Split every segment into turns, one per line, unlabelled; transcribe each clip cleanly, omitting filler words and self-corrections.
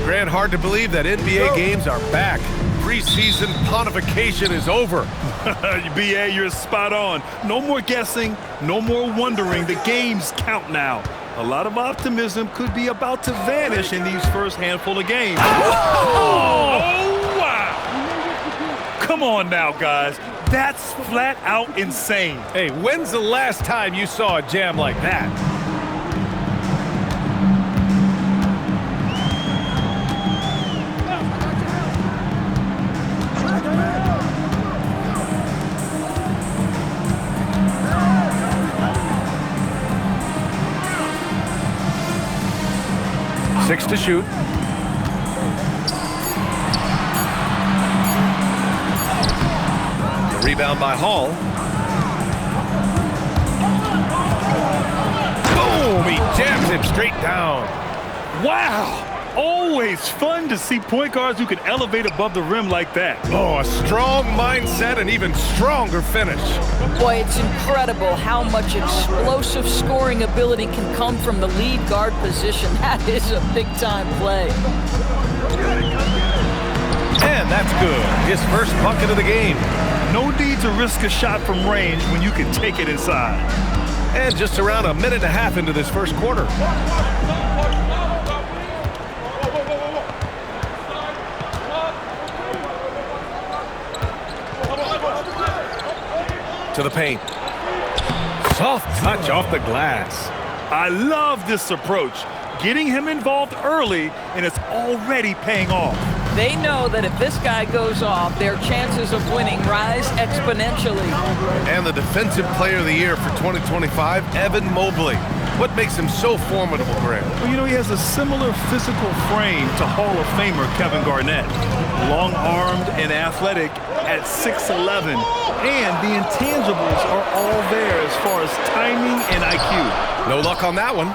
Grant, hard to believe that NBA games are back. Preseason pontification is over.
BA, you're spot on. No more guessing, no more wondering. The games count now. A lot of optimism could be about to vanish in these first handful of games. Oh, wow! Come on now, guys. That's flat out insane.
Hey, when's the last time you saw a jam like that? Six to shoot. The rebound by Hall. Boom! He jams it straight down.
Wow! Always fun to see point guards who can elevate above the rim like that.
Oh, a strong mindset and even stronger finish.
Boy, it's incredible how much explosive scoring ability can come from the lead guard position. That is a big-time play.
And that's good. His first bucket of the game.
No need to risk a shot from range when you can take it inside.
And just around a minute and a half into this first quarter. To the paint. Soft touch off the glass.
I love this approach. Getting him involved early, and it's already paying off.
They know that if this guy goes off, their chances of winning rise exponentially.
And the Defensive Player of the Year for 2025, Evan Mobley. What makes him so formidable, Grant?
Well, you know, he has a similar physical frame to Hall of Famer Kevin Garnett. Long-armed and athletic at 6'11", and the intangibles are all there as far as timing and IQ.
No luck on that one.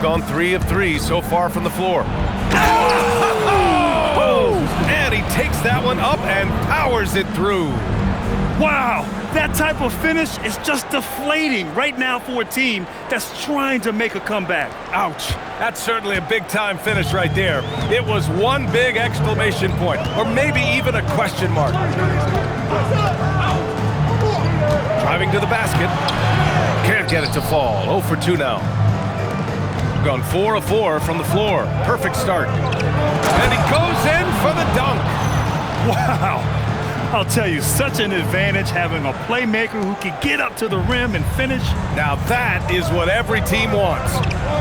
Gone 3 of 3 so far from the floor. Oh! And he takes that one up and powers it through.
Wow, that type of finish is just deflating right now for a team that's trying to make a comeback.
Ouch. That's certainly a big-time finish right there. It was one big exclamation point, or maybe even a question mark. Driving to the basket. Can't get it to fall. 0 for 2 now. Gone 4 of 4 from the floor. Perfect start. And he goes in for the dunk.
Wow. I'll tell you, such an advantage having a playmaker who can get up to the rim and finish.
Now that is what every team wants.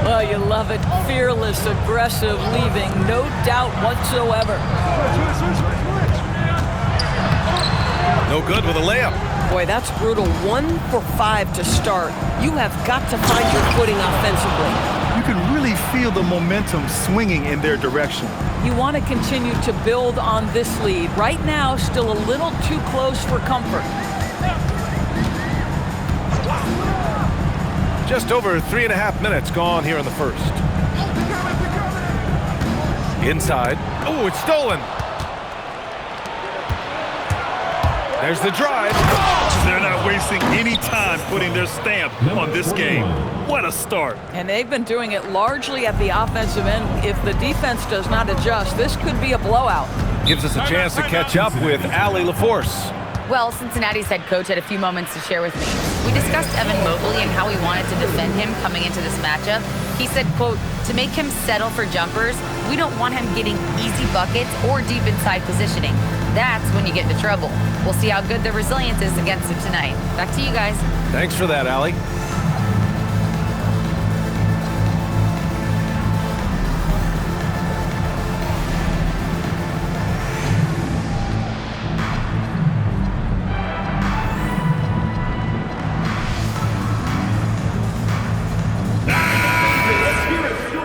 Well, you love it. Fearless, aggressive, leaving no doubt whatsoever.
No good with a layup.
Boy, that's brutal. 1 for 5 to start. You have got to find your footing offensively.
You can really feel the momentum swinging in their direction.
You want to continue to build on this lead. Right now, still a little too close for comfort.
Just over 3.5 minutes gone here in the first. Inside. Oh, it's stolen. There's the drive.
They're not wasting any time putting their stamp on this game. What a start.
And they've been doing it largely at the offensive end. If the defense does not adjust, this could be a blowout.
Gives us a chance to catch up with Allie LaForce.
Well, Cincinnati's head coach had a few moments to share with me. We discussed Evan Mobley and how we wanted to defend him coming into this matchup. He said, quote, to make him settle for jumpers, we don't want him getting easy buckets or deep inside positioning. That's when you get into trouble. We'll see how good the resilience is against him tonight. Back to you guys.
Thanks for that, Allie.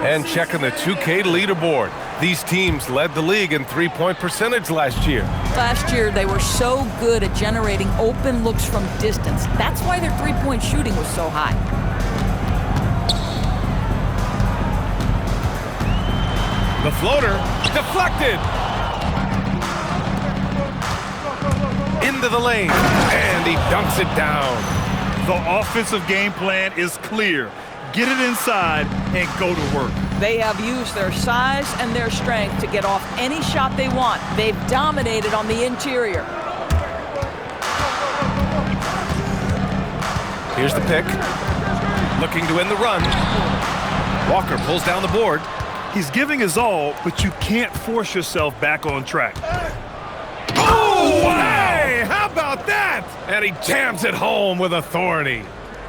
And checking the 2K leaderboard. These teams led the league in three-point percentage last year.
Last year, they were so good at generating open looks from distance. That's why their three-point shooting was so high.
The floater, deflected. Into the lane, and he dunks it down.
The offensive game plan is clear. get it inside, and go to work.
They have used their size and their strength to get off any shot they want. They've dominated on the interior.
Here's the pick. Looking to win the run. Walker pulls down the board.
He's giving his all, but you can't force yourself back on track.
Oh, hey, how about that? And he jams it home with authority.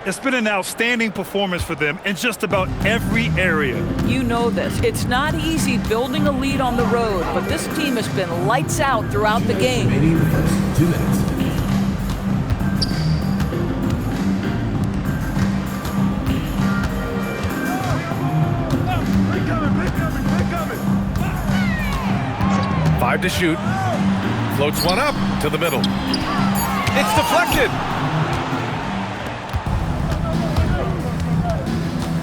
It's been an outstanding performance for them in just about every area.
You know this. It's not easy building a lead on the road, but this team has been lights out throughout the game.
Remaining in the first 2 minutes.
Five to shoot. Floats one up to the middle. It's deflected.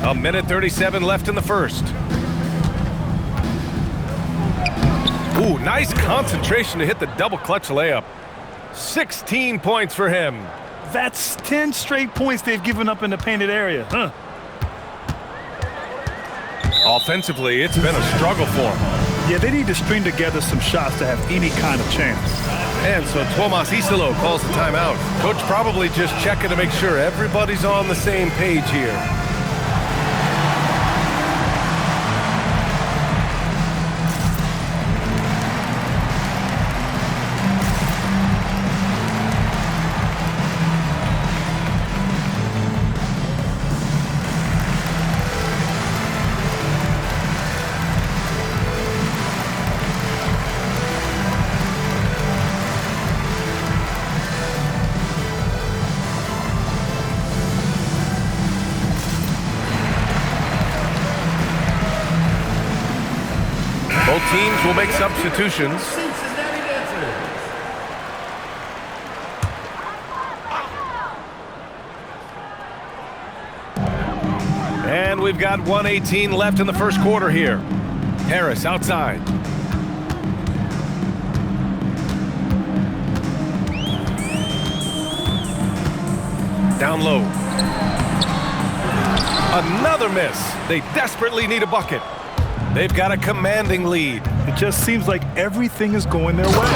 A minute 37 left in the first. Ooh, nice concentration to hit the double clutch layup. 16 points for him.
That's 10 straight points they've given up in the painted area. Huh?
Offensively, it's been a struggle for him.
Yeah, they need to string together some shots to have any kind of chance.
And so Tomas Isalo calls the timeout. Coach probably just checking to make sure everybody's on the same page here. Both teams will make substitutions. And we've got 1:18 left in the first quarter here. Harris outside. Down low. Another miss. They desperately need a bucket. They've got a commanding lead.
It just seems like everything is going their way.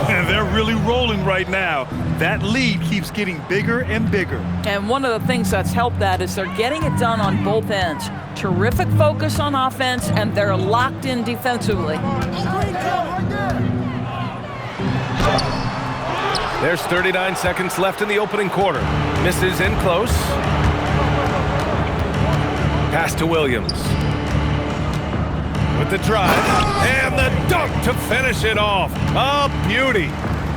And they're really rolling right now. That lead keeps getting bigger and bigger.
And one of the things that's helped that is they're getting it done on both ends. Terrific focus on offense, and they're locked in defensively.
There's 39 seconds left in the opening quarter. Misses in close. Pass to Williams. With the drive, and the dunk to finish it off. A beauty.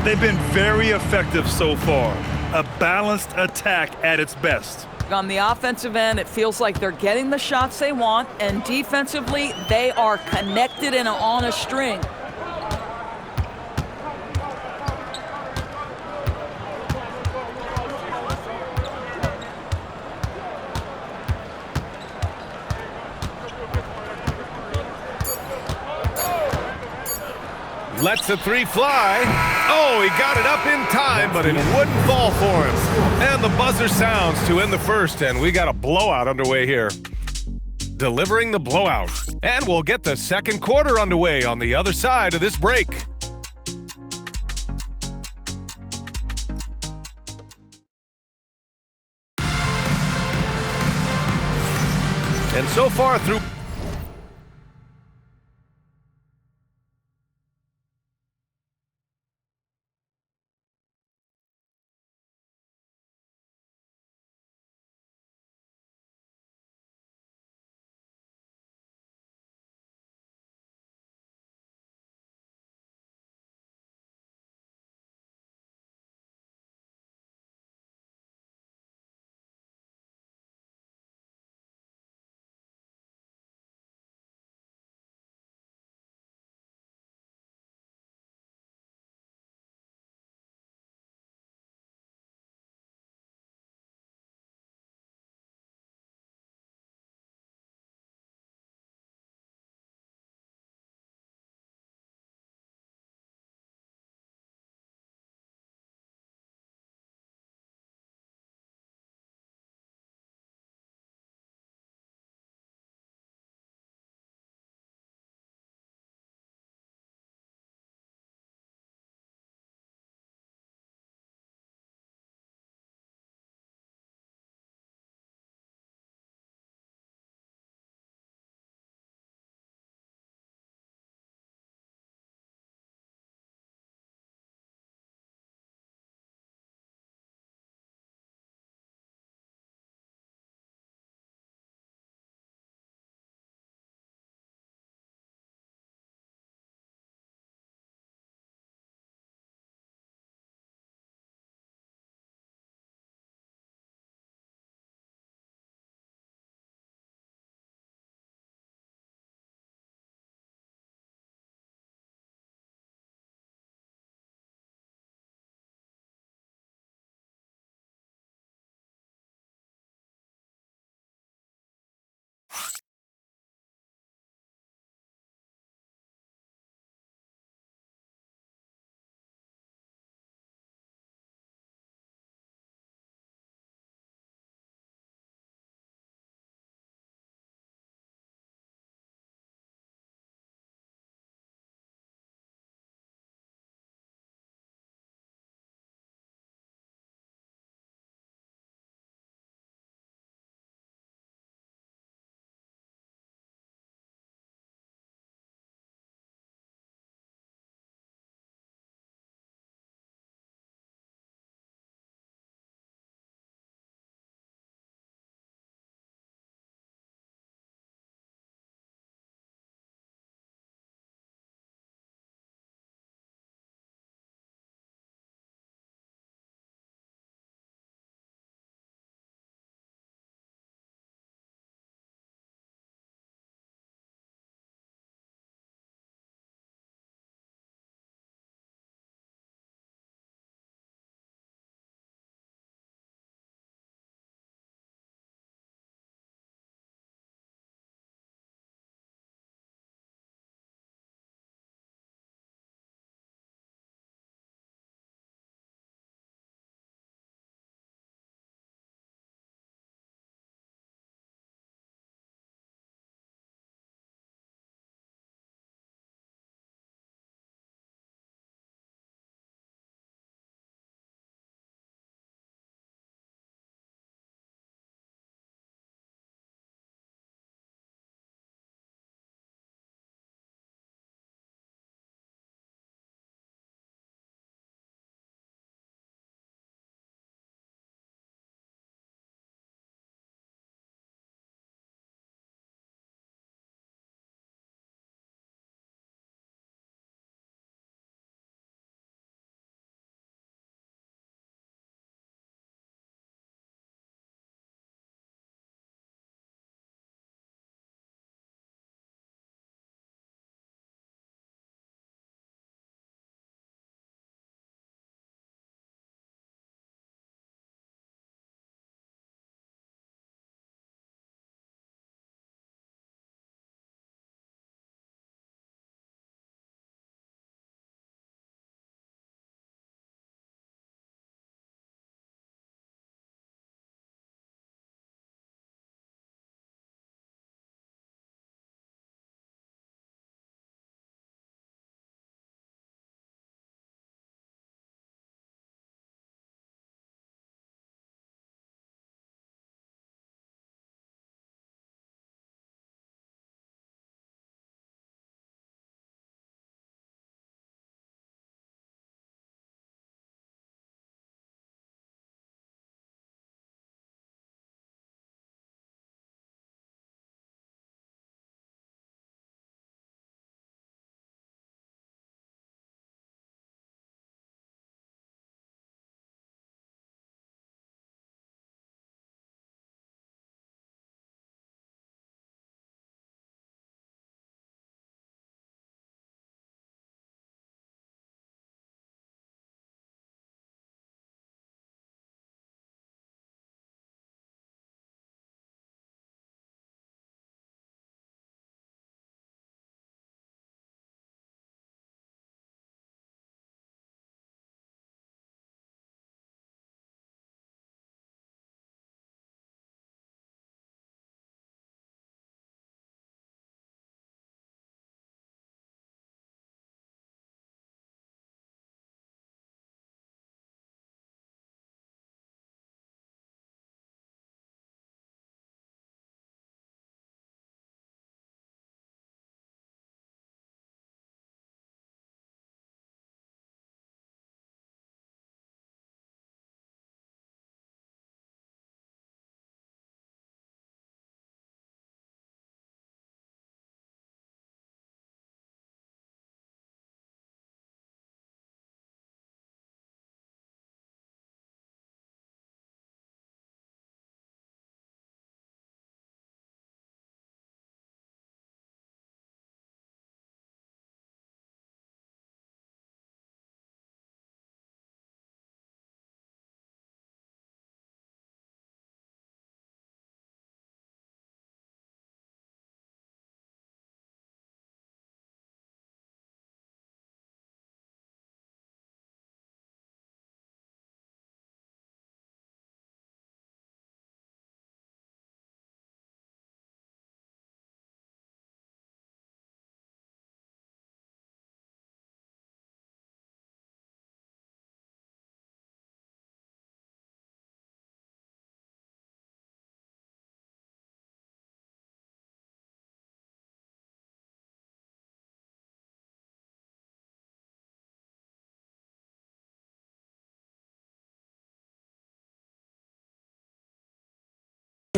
They've been very effective so far. A balanced attack at its best.
On the offensive end, it feels like they're getting the shots they want, and defensively, they are connected and on a string.
Lets the three fly. Oh, he got it up in time, but it wouldn't fall for him. And the buzzer sounds to end the first, and we got a blowout underway here. Delivering the blowout. And we'll get the second quarter underway on the other side of this break. And so far through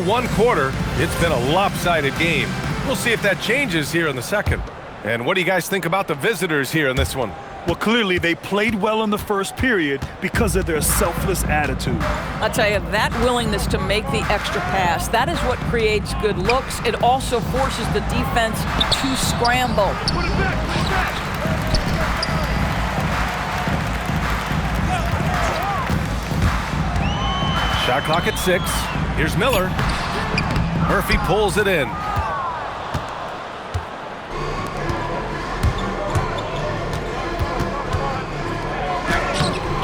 One quarter, it's been a lopsided game. We'll see if that changes here in the second. And what do you guys think about the visitors here in this one?
Well, clearly they played well in the first period because of their selfless attitude.
I'll tell you, that willingness to make the extra pass, that is what creates good looks. It also forces the defense to scramble.
Put it back, put it back.
Shot clock at 6. Here's Miller. Murphy pulls it in.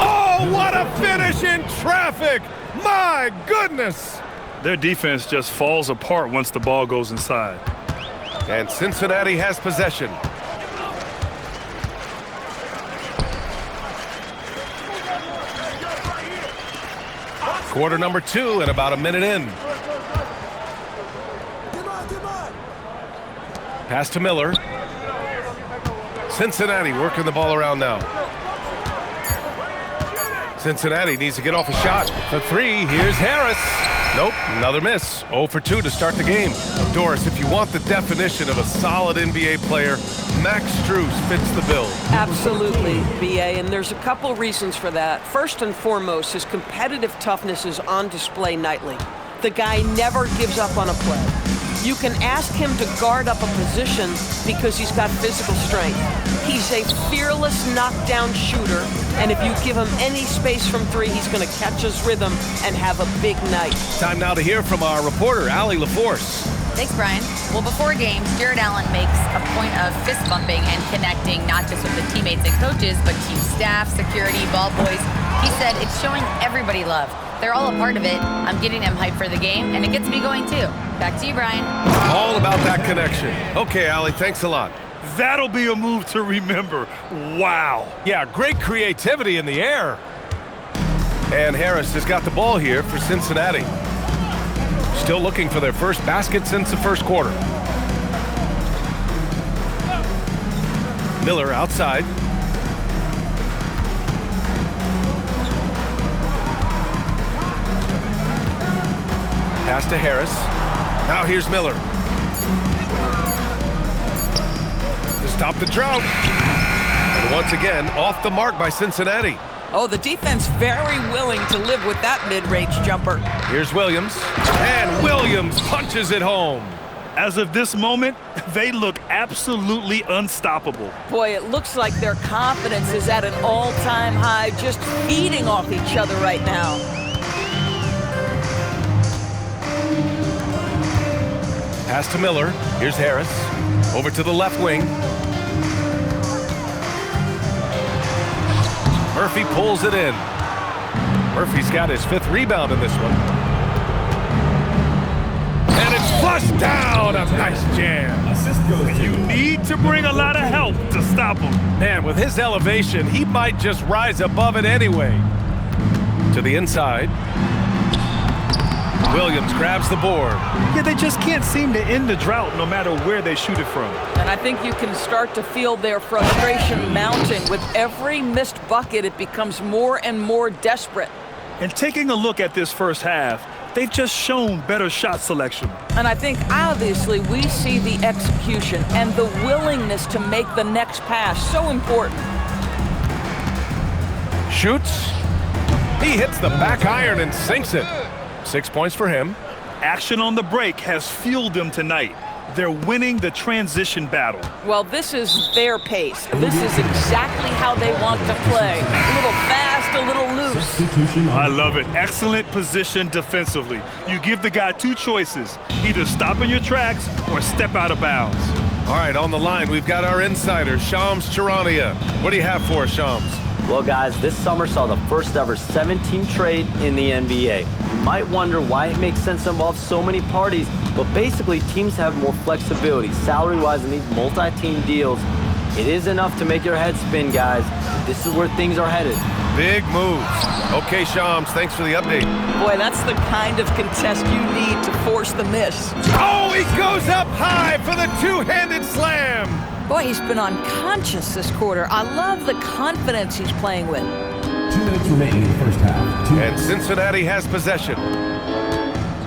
Oh, what a finish in traffic! My goodness!
Their defense just falls apart once the ball goes inside.
And Cincinnati has possession. Quarter number 2 and about a minute in. Pass to Miller. Cincinnati working the ball around now. Cincinnati needs to get off a shot for 3. Here's Harris. Nope, another miss. 0 for 2 to start the game. Doris, if you want the definition of a solid NBA player, Max Strus fits the bill.
Absolutely, BA, and there's a couple reasons for that. First and foremost, his competitive toughness is on display nightly. The guy never gives up on a play. You can ask him to guard up a position because he's got physical strength. He's a fearless knockdown shooter, and if you give him any space from 3, he's going to catch his rhythm and have a big night.
Time now to hear from our reporter, Allie LaForce.
Thanks, Brian. Well, before games, Jared Allen makes a point of fist bumping and connecting not just with the teammates and coaches, but team staff, security, ball boys. He said it's showing everybody love. They're all a part of it. I'm getting them hyped for the game, and it gets me going too. Back to you, Brian.
All about that connection. Okay, Allie, thanks a lot.
That'll be a move to remember. Wow.
Yeah, great creativity in the air. And Harris has got the ball here for Cincinnati. Still looking for their first basket since the first quarter. Miller outside. Pass to Harris. Now here's Miller. To stop the drought. And once again, off the mark by Cincinnati.
Oh, the defense very willing to live with that mid-range jumper.
Here's Williams. And Williams punches it home.
As of this moment, they look absolutely unstoppable.
Boy, it looks like their confidence is at an all-time high, just feeding off each other right now.
Pass to Miller. Here's Harris. Over to the left wing. Murphy pulls it in. Murphy's got his 5th rebound in this one. And it's flushed down. A nice jam.
You need to bring a lot of help to stop him.
Man, with his elevation, he might just rise above it anyway. To the inside. Williams grabs the board.
Yeah, they just can't seem to end the drought no matter where they shoot it from.
And I think you can start to feel their frustration mounting. With every missed bucket, it becomes more and more desperate.
And taking a look at this first half, they've just shown better shot selection.
And I think, obviously, we see the execution and the willingness to make the next pass so important.
Shoots. He hits the back iron and sinks it. 6 points for him.
Action on the break has fueled them tonight. They're winning the transition battle.
Well, this is their pace. This is exactly how they want to play. A little fast, a little loose.
I love it. Excellent position defensively. You give the guy 2 choices. Either stop in your tracks or step out of bounds.
All right, on the line, we've got our insider, Shams Charania. What do you have for us, Shams?
Well, guys, this summer saw the first ever 7-team trade in the NBA. You might wonder why it makes sense to involve so many parties, but basically teams have more flexibility salary-wise in these multi-team deals. It is enough to make your head spin, guys. This is where things are headed.
Big moves. Okay, Shams, thanks for the update.
Boy, that's the kind of contest you need to force the miss.
Oh, he goes up high for the 2-handed slam.
Boy, he's been unconscious this quarter. I love the confidence he's playing with.
2 minutes remaining in the first half.
And Cincinnati has possession.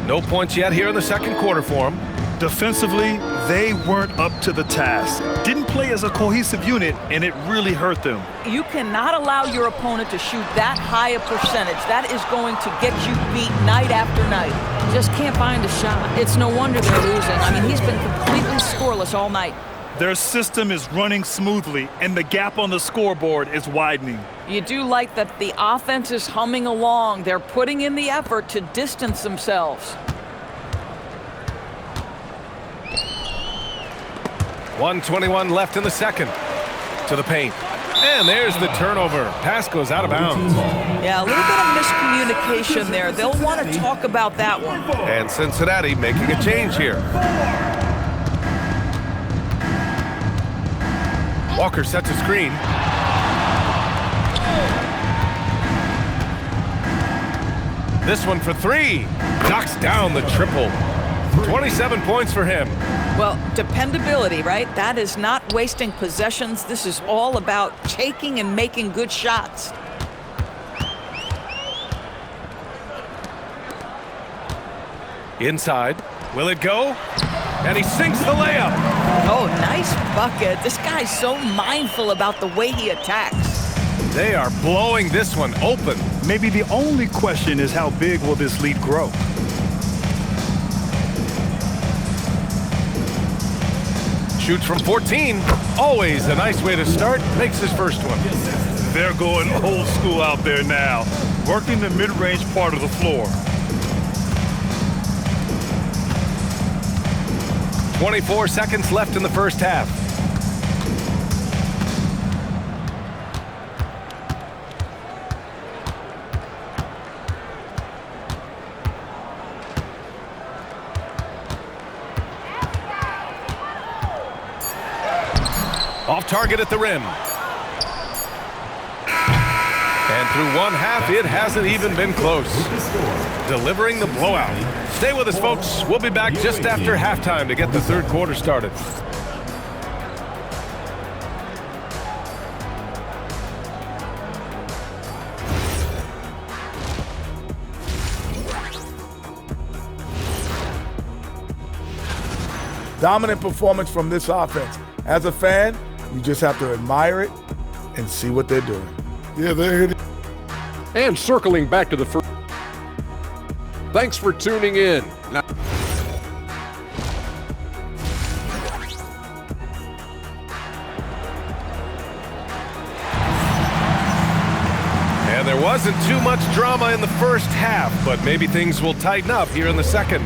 No points yet here in the second quarter for them.
Defensively, they weren't up to the task. Didn't play as a cohesive unit, and it really hurt them.
You cannot allow your opponent to shoot that high a percentage. That is going to get you beat night after night. Just can't find a shot. It's no wonder they're losing. I mean, he's been completely scoreless all night.
Their system is running smoothly, and the gap on the scoreboard is widening.
You do like that the offense is humming along. They're putting in the effort to distance themselves.
1:21 left in the second. To the paint. And there's the turnover. Pass goes out of bounds.
Yeah, a little bit of miscommunication there. They'll want to talk about that one.
And Cincinnati making a change here. Walker sets a screen. This one for three. Knocks down the triple. 27 points for him.
Well, dependability, right? That is not wasting possessions. This is all about taking and making good shots.
Inside. Will it go? And he sinks the layup.
Oh, nice bucket. This guy's so mindful about the way he attacks.
They are blowing this one open.
Maybe the only question is how big will this lead grow?
Shoots from 14. Always a nice way to start. Makes his first one.
They're going old school out there now, working the mid-range part of the floor.
24 seconds left in the first half. Off target at the rim. And through one half, it hasn't even been close. Delivering the blowout. Stay with us, folks. We'll be back just after halftime to get the third quarter started.
Dominant performance from this offense. As a fan, you just have to admire it and see what they're doing.
Yeah, they're hitting.
And circling back to the first. Thanks for tuning in. Now
and there wasn't too much drama in the first half, but maybe things will tighten up here in the second.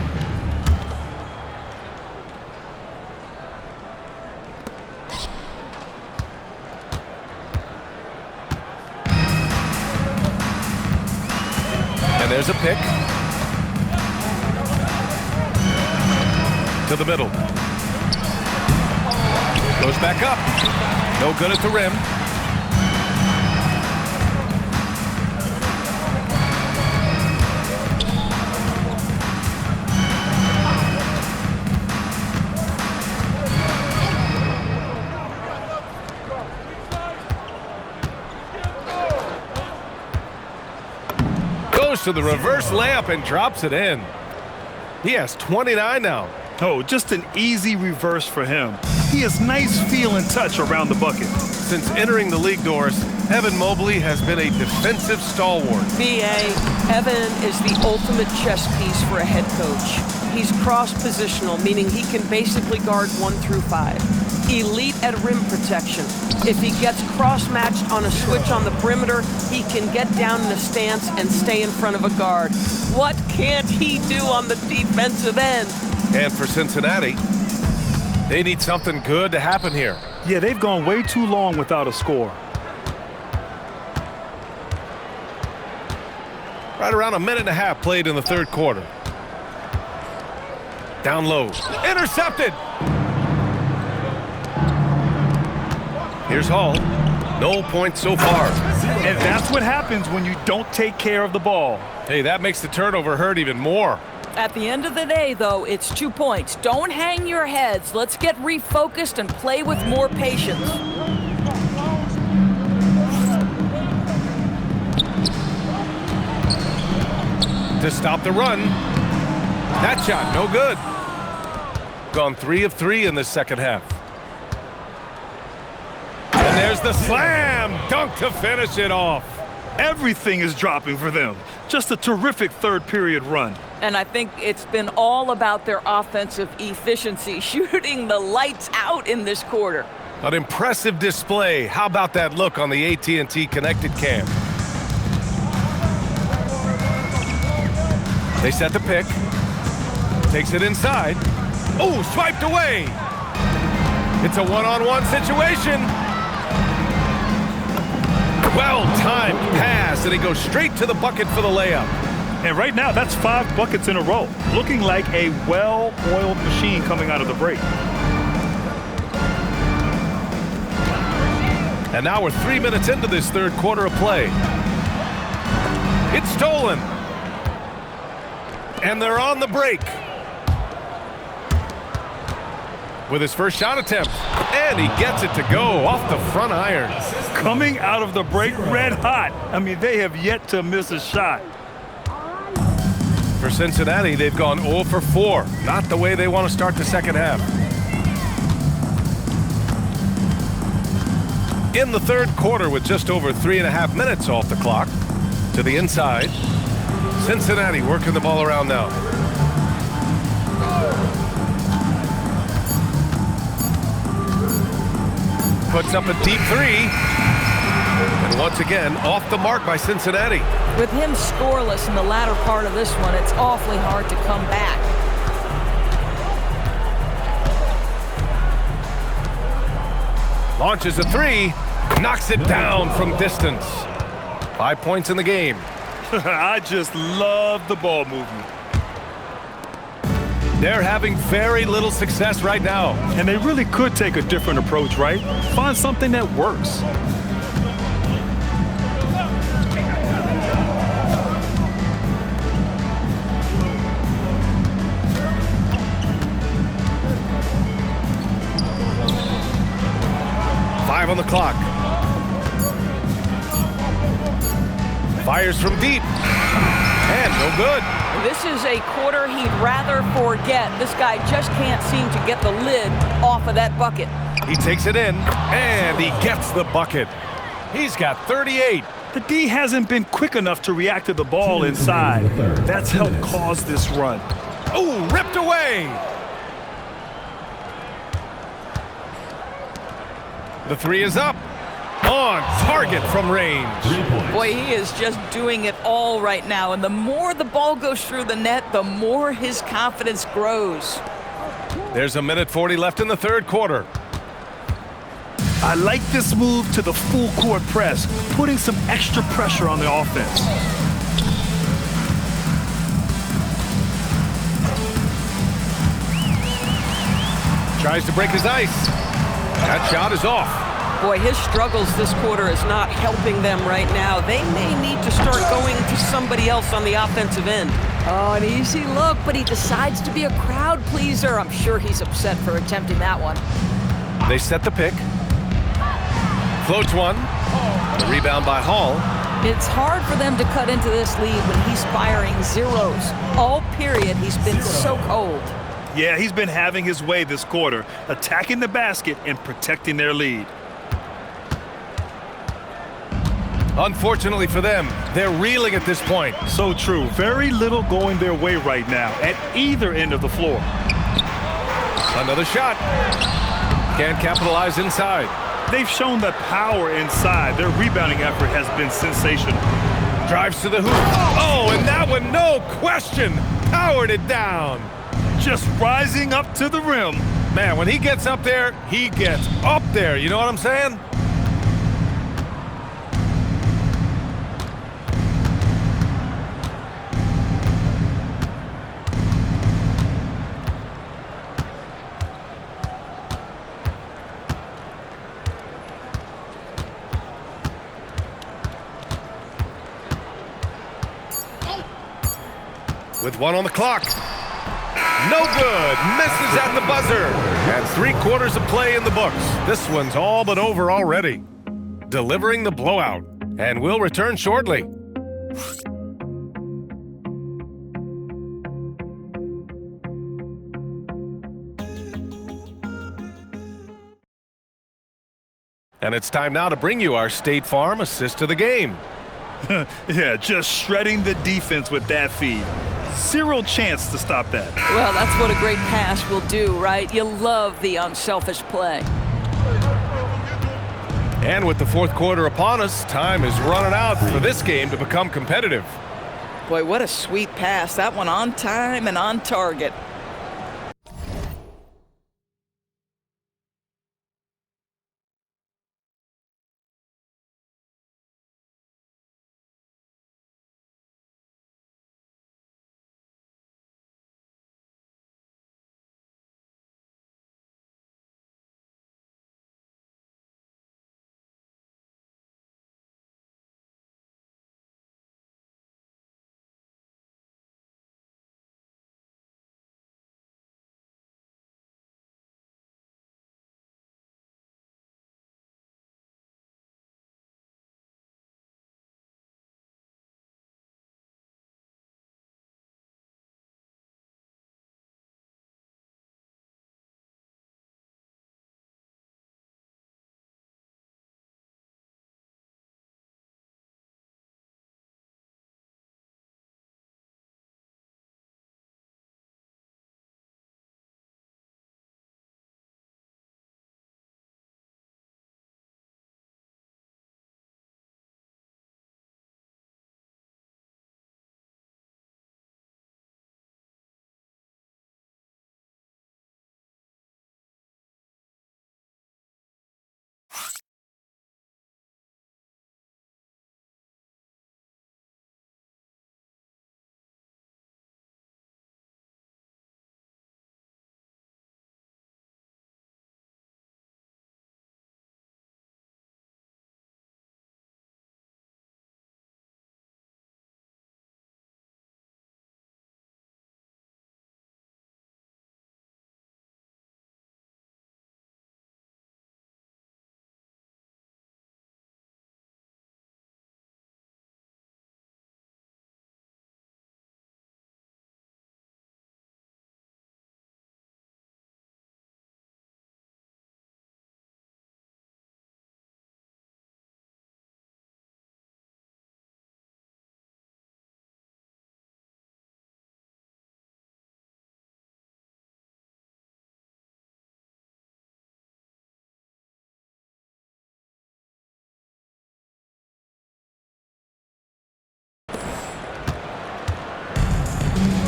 And there's a pick. To the middle. Goes back up. No good at the rim. Goes to the reverse layup and drops it in. He has 29 now.
Oh, just an easy reverse for him. He has nice feel and touch around the bucket.
Since entering the league doors, Evan Mobley has been a defensive stalwart.
B.A., Evan is the ultimate chess piece for a head coach. He's cross-positional, meaning he can basically guard 1 through 5. Elite at rim protection. If he gets cross-matched on a switch on the perimeter, he can get down in a stance and stay in front of a guard. What can't he do on the defensive end?
And for Cincinnati, they need something good to happen here.
Yeah, they've gone way too long without a score.
Right around a minute and a half played in the third quarter. Down low. Intercepted! Here's Hall. No points so far.
And that's what happens when you don't take care of the ball.
Hey, that makes the turnover hurt even more.
At the end of the day, though, it's 2 points. Don't hang your heads. Let's get refocused and play with more patience.
To stop the run. That shot, no good. Gone 3 of 3 in the second half. And there's the slam dunk to finish it off.
Everything is dropping for them. Just a terrific third period run.
And I think it's been all about their offensive efficiency, shooting the lights out in this quarter.
An impressive display. How about that look on the AT&T connected cam? They set the pick. Takes it inside. Oh, swiped away. It's a one-on-one situation. Well-timed pass, and he goes straight to the bucket for the layup.
And right now, that's 5 buckets in a row. Looking like a well-oiled machine coming out of the break.
And now we're 3 minutes into this third quarter of play. It's stolen. And they're on the break. With his first shot attempt. And he gets it to go off the front iron.
Coming out of the break red hot. I mean, they have yet to miss a shot.
For Cincinnati, they've gone 0 for 4. Not the way they want to start the second half. In the third quarter with just over 3.5 minutes off the clock. To the inside. Cincinnati working the ball around now. Puts up a deep 3. And once again, off the mark by Cincinnati.
With him scoreless in the latter part of this one, it's awfully hard to come back.
Launches a 3. Knocks it down from distance. 5 points in the game.
I just love the ball movement.
They're having very little success right now.
And they really could take a different approach, right? Find something that works.
Five on the clock. Fires from deep. And no good.
This is a quarter he'd rather forget. This guy just can't seem to get the lid off of that bucket.
He takes it in, and he gets the bucket. He's got 38.
The D hasn't been quick enough to react to the ball inside. That's helped cause this run.
Oh, ripped away. The 3 is up. On target from range.
Boy, he is just doing it all right now. And the more the ball goes through the net, the more his confidence grows.
There's 1:40 left in the third quarter.
I like this move to the full court press, putting some extra pressure on the offense.
Tries to break his ice. That shot is off.
Boy, his struggles this quarter is not helping them right now. They may need to start going to somebody else on the offensive end.
Oh, an easy look, but he decides to be a crowd pleaser. I'm sure he's upset for attempting that one.
They set the pick. Floats one. The rebound by Hall.
It's hard for them to cut into this lead when he's firing zeros. All period, he's been so cold.
Yeah, he's been having his way this quarter, attacking the basket and protecting their lead.
Unfortunately for them, they're reeling at this point.
So true. Very little going their way right now at either end of the floor.
Another shot. Can't capitalize inside.
They've shown that power inside. Their rebounding effort has been sensational.
Drives to the hoop. Oh, and that one, no question, powered it down.
Just rising up to the rim.
Man, when he gets up there, he gets up there. You know what I'm saying? With 1 on the clock. No good. Misses at the buzzer. And 3 quarters of play in the books. This one's all but over already. Delivering the blowout. And we'll return shortly. And it's time now to bring you our State Farm assist of the game.
Yeah, just shredding the defense with that feed. Zero chance to stop that.
Well, that's what a great pass will do, right? You love the unselfish play.
And with the fourth quarter upon us, time is running out for this game to become competitive.
Boy, what a sweet pass. That one on time and on target.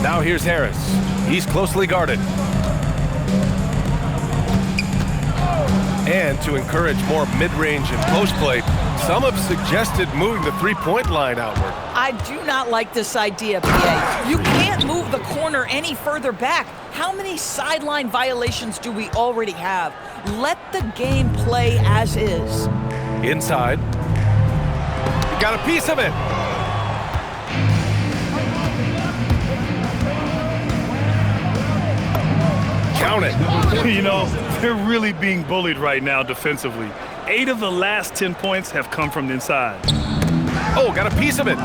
Now here's Harris. He's closely guarded. And to encourage more mid-range and post play, some have suggested moving the three-point line outward.
I do not like this idea, PA. You can't move the corner any further back. How many sideline violations do we already have? Let the game play as is.
Inside. He got a piece of it. Count it.
You know, they're really being bullied right now defensively. 8 of the last 10 points have come from the inside.
Oh, got a piece of it.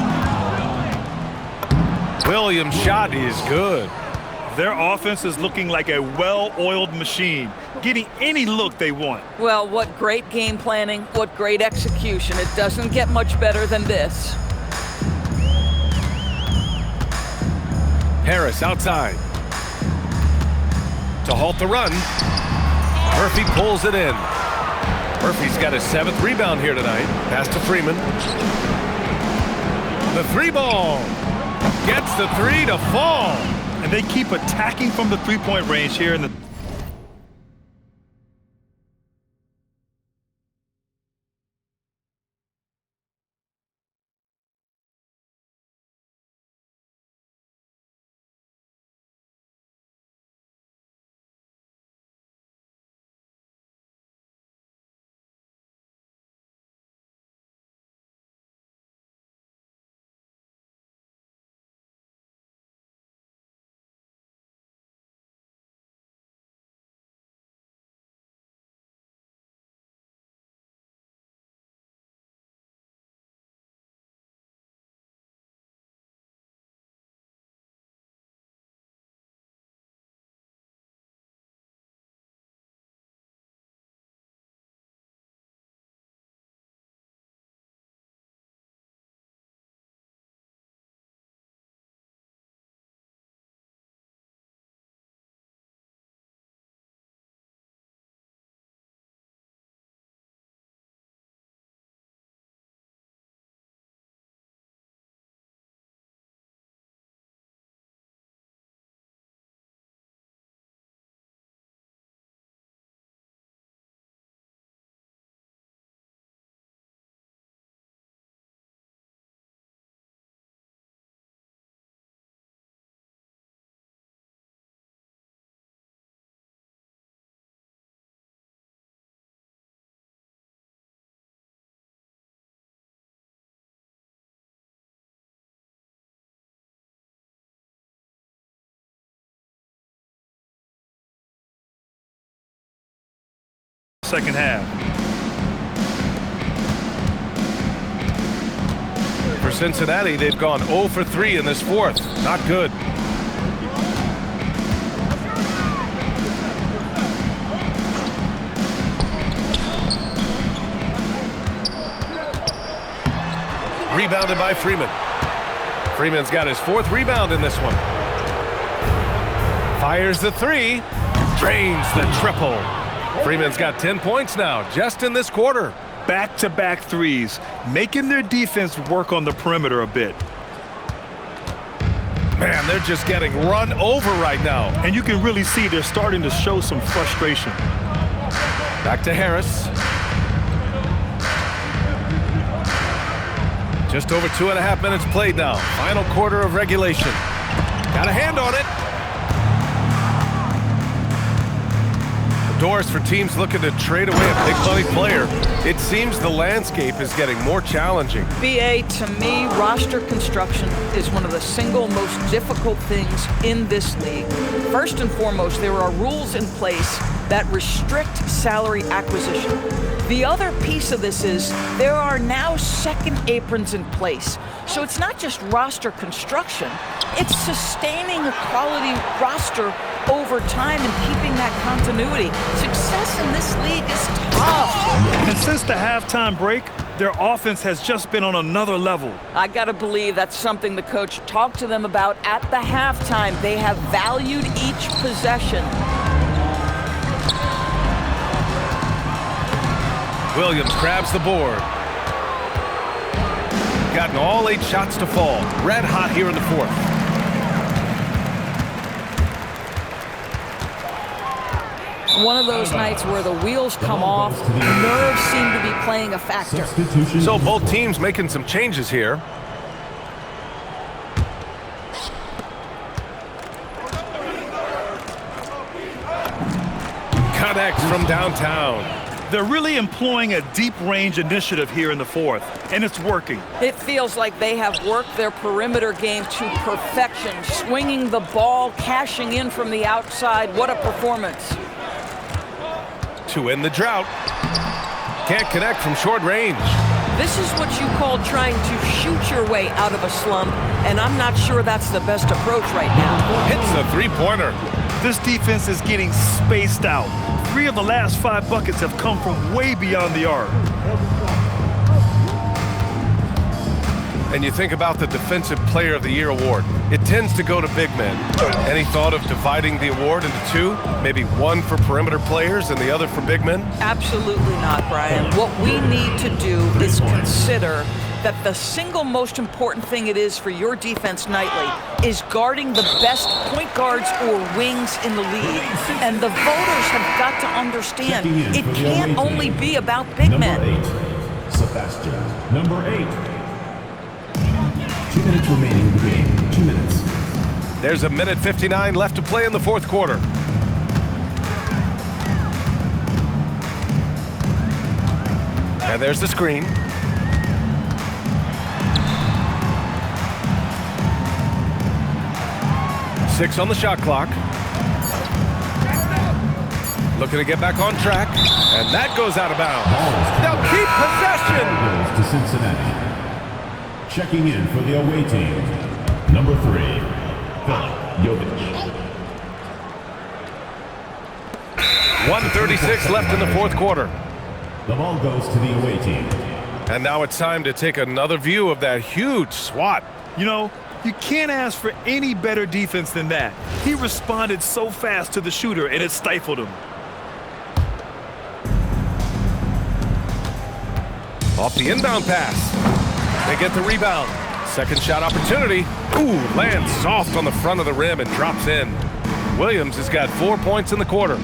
Williams' shot is good.
Their offense is looking like a well-oiled machine, getting any look they want.
Well, what great game planning, what great execution. It doesn't get much better than this.
Harris outside. To halt the run. Murphy pulls it in. Murphy's got his 7th rebound here tonight. Pass to Freeman. The three ball. Gets the three to fall.
And they keep attacking from the three-point range here in the second half.
For Cincinnati, they've gone 0 for 3 in this fourth. Not good. Rebounded by Freeman. Freeman's got his 4th rebound in this one. Fires the 3. Drains the triple. Freeman's got 10 points now, just in this quarter.
Back-to-back threes, making their defense work on the perimeter a bit.
Man, they're just getting run over right now.
And you can really see they're starting to show some frustration.
Back to Harris. Just over 2.5 minutes played now. Final quarter of regulation. Got a hand on it. Doors for teams looking to trade away a big money player. It seems the landscape is getting more challenging.
BA, to me, roster construction is one of the single most difficult things in this league. First and foremost, there are rules in place that restrict salary acquisition. The other piece of this is there are now second aprons in place. So it's not just roster construction, it's sustaining a quality roster over time and keeping that continuity. Success in this league is tough.
And since the halftime break, their offense has just been on another level.
I gotta believe that's something the coach talked to them about at the halftime. They have valued each possession.
Williams grabs the board. Gotten all 8 shots to fall. Red hot here in the fourth.
One of those nights where the wheels come off, nerves seem to be playing a factor.
So both teams making some changes here. Connects from downtown.
They're really employing a deep range initiative here in the fourth, and it's working.
It feels like they have worked their perimeter game to perfection, swinging the ball, cashing in from the outside. What a performance.
To end the drought. Can't connect from short range.
This is what you call trying to shoot your way out of a slump, and I'm not sure that's the best approach right now.
Hits the three-pointer.
This defense is getting spaced out. 3 of the last 5 buckets have come from way beyond the arc.
And you think about the Defensive Player of the Year award. It tends to go to big men. Any thought of dividing the award into 2? Maybe one for perimeter players and the other for big men?
Absolutely not, Brian. What we need to do is consider that the single most important thing it is for your defense nightly is guarding the best point guards or wings in the league. And the voters have got to understand it can't only be about big men.
Number 8, Sebastian. Number 8. 2 minutes remaining in the game. 2 minutes.
There's 1:59 left to play in the fourth quarter. And there's the screen. Six on the shot clock. Looking to get back on track. And that goes out of bounds. They'll keep possession.
Goes to Cincinnati. Checking in for the away team. Number 3, Jovic.
1:36 left in the fourth quarter.
The ball goes to the away team.
And now it's time to take another view of that huge swat.
You know, you can't ask for any better defense than that. He responded so fast to the shooter, and it stifled him.
Off the inbound pass. They get the rebound. Second shot opportunity. Ooh, lands soft on the front of the rim and drops in. Williams has got 4 points in the quarter.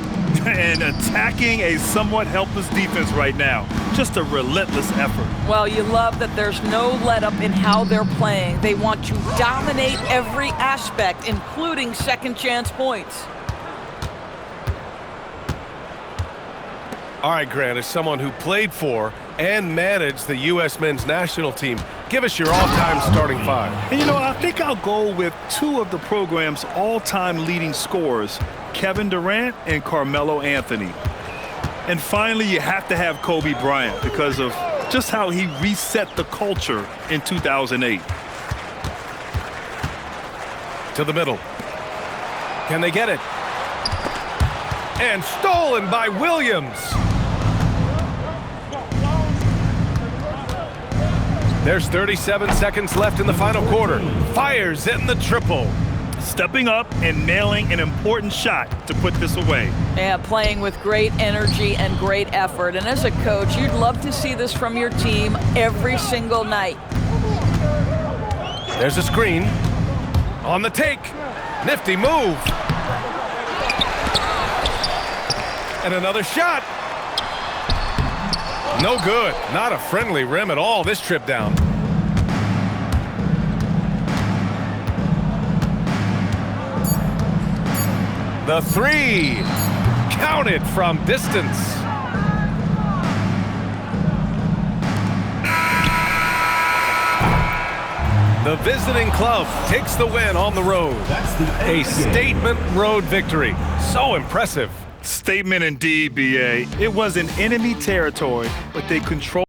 And attacking a somewhat helpless defense right now. Just a relentless effort.
Well, you love that there's no let-up in how they're playing. They want to dominate every aspect, including second-chance points.
All right, Grant, as someone who played for and managed the U.S. men's national team, give us your all-time starting 5.
And you know, I think I'll go with 2 of the program's all-time leading scorers, Kevin Durant and Carmelo Anthony. And finally, you have to have Kobe Bryant because of just how he reset the culture in 2008.
To the middle. Can they get it? And stolen by Williams. There's 37 seconds left in the final quarter. Fires in the triple.
Stepping up and nailing an important shot to put this away.
Yeah, playing with great energy and great effort. And as a coach, you'd love to see this from your team every single night.
There's a screen. On the take. Nifty move. And another shot. No good. Not a friendly rim at all this trip down. The three. Counted from distance. The visiting club takes the win on the road. A statement road victory. So impressive.
Statement indeed, BA. It was in enemy territory, but they controlled